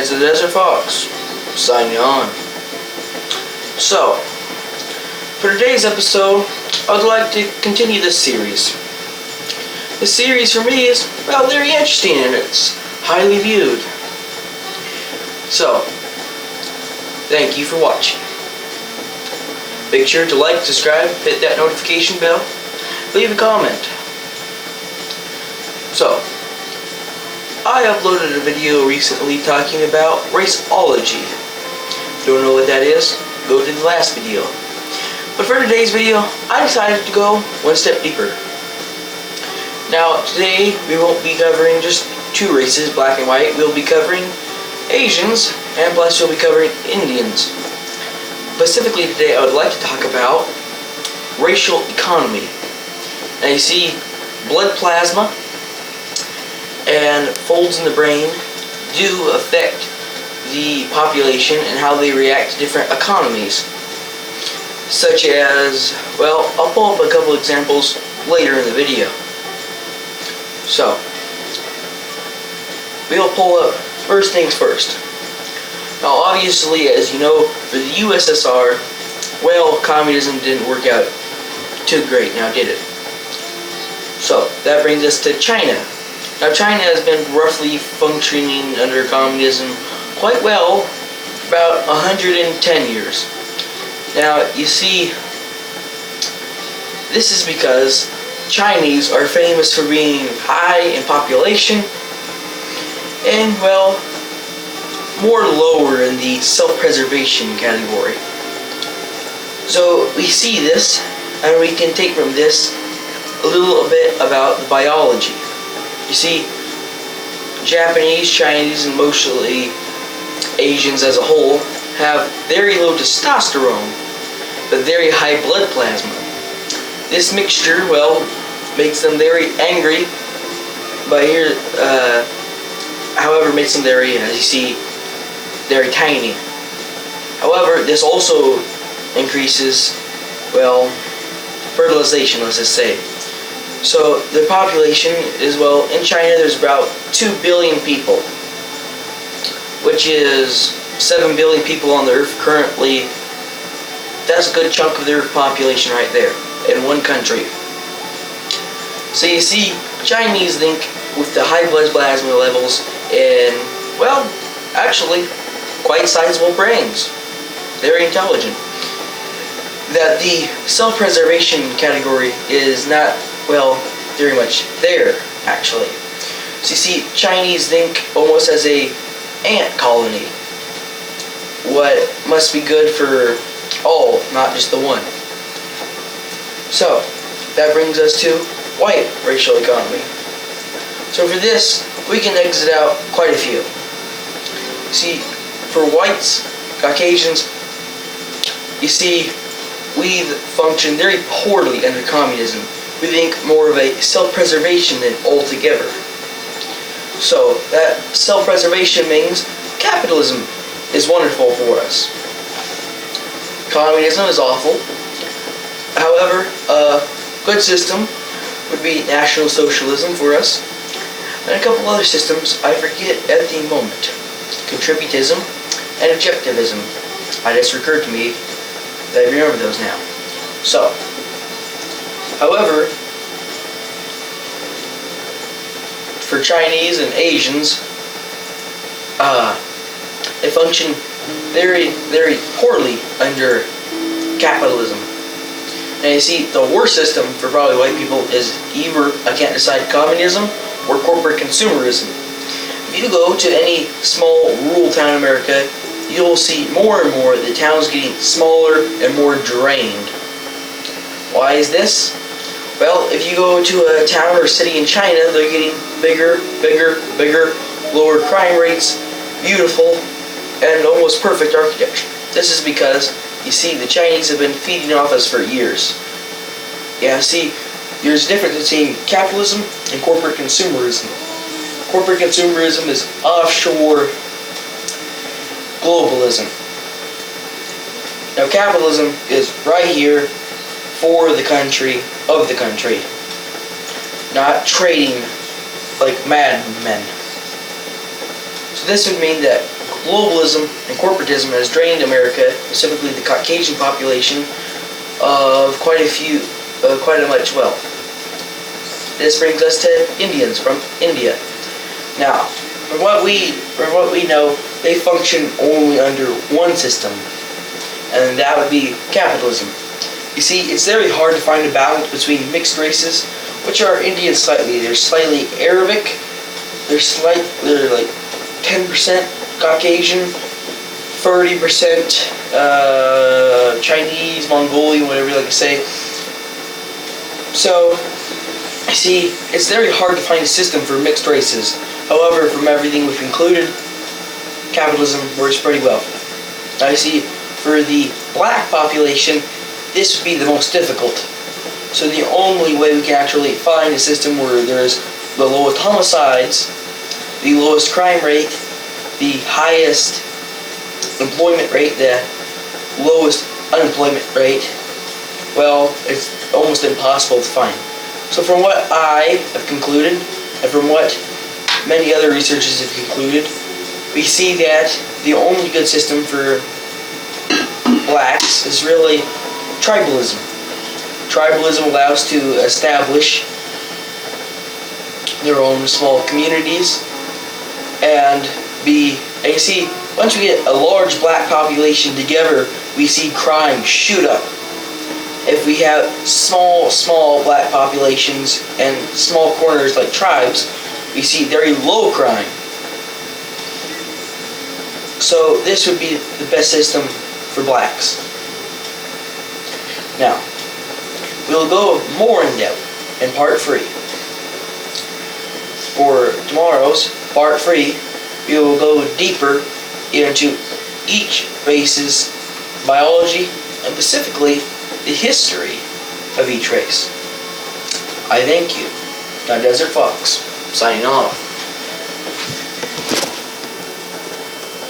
is the Desert Fox, signing on. So, for today's episode, I would like to continue this series. This series for me is, well, very interesting and it's highly viewed. So, thank you for watching. Make sure to like, subscribe, hit that notification bell, leave a comment. So, I uploaded a video recently talking about raceology. If you don't know what that is, go to the last video. But for today's video, I decided to go one step deeper. Now, today we won't be covering just two races, black and white. We'll be covering Asians, and plus we'll be covering Indians. Specifically today, I would like to talk about racial economy. Now you see, blood plasma and folds in the brain do affect the population and how they react to different economies. Such as, well, I'll pull up a couple examples later in the video. So, we'll pull up first things first. Now obviously, as you know, for the USSR, well, communism didn't work out too great, now did it? So, that brings us to China. Now China has been roughly functioning under communism quite well for about 110 years. Now you see, this is because Chinese are famous for being high in population and, well, more lower in the self-preservation category. So we see this, and we can take from this a little bit about the biology. You see, Japanese, Chinese, and mostly Asians as a whole have very low testosterone, but very high blood plasma. This mixture, well, makes them very angry, but here, however, makes them very, as you see, very tiny. However, this also increases, well, fertilization, let's just say. So the population is, well, in China there's about 2 billion people, which is 7 billion people on the earth currently. That's a good chunk of the earth population right there, in one country. So you see, Chinese think with the high blood plasma levels and, well, actually, quite sizable brains, very intelligent, that the self-preservation category is not, well, very much there, actually. So you see, Chinese think almost as a ant colony. What must be good for all, not just the one. So, that brings us to white racial economy. So for this, we can exit out quite a few. See, for whites, Caucasians, you see, we function very poorly under communism. We think more of a self-preservation than altogether. So, that self-preservation means capitalism is wonderful for us. Communism is awful. However, a good system would be National Socialism for us, and a couple other systems I forget at the moment. Contributism and objectivism. It just occurred to me that I remember those now. So, however, for Chinese and Asians, they function very, very poorly under capitalism. Now you see, the worst system for probably white people is either, I can't decide, communism or corporate consumerism. If you go to any small rural town in America, you'll see more and more the towns getting smaller and more drained. Why is this? Well, if you go to a town or city in China, they're getting bigger, bigger, bigger, lower crime rates, beautiful, and almost perfect architecture. This is because, you see, the Chinese have been feeding off us for years. Yeah, see, there's a difference between capitalism and corporate consumerism. Corporate consumerism is offshore globalism. Now, capitalism is right here for the country, of the country, not trading like madmen. So this would mean that globalism and corporatism has drained America, specifically the Caucasian population, of quite a much wealth. This brings us to Indians from India. Now, from what we know, they function only under one system, and that would be capitalism. You see, it's very hard to find a balance between mixed races, which are Indians slightly. They're slightly Arabic. They're like 10% Caucasian, 30% Chinese, Mongolian, whatever you like to say. So, you see, it's very hard to find a system for mixed races. However, from everything we've concluded, capitalism works pretty well. Now, you see, for the black population, this would be the most difficult. So the only way we can actually find a system where there's the lowest homicides, the lowest crime rate, the highest employment rate, the lowest unemployment rate, well, it's almost impossible to find. So from what I have concluded, and from what many other researchers have concluded, we see that the only good system for blacks is really tribalism. Tribalism allows to establish their own small communities and you see, once we get a large black population together, we see crime shoot up. If we have small black populations and small corners like tribes, we see very low crime. So this would be the best system for blacks. Now, we'll go more in depth in part 3. For tomorrow's part 3, we will go deeper into each race's biology and specifically the history of each race. I thank you. Now, Desert Fox, signing off.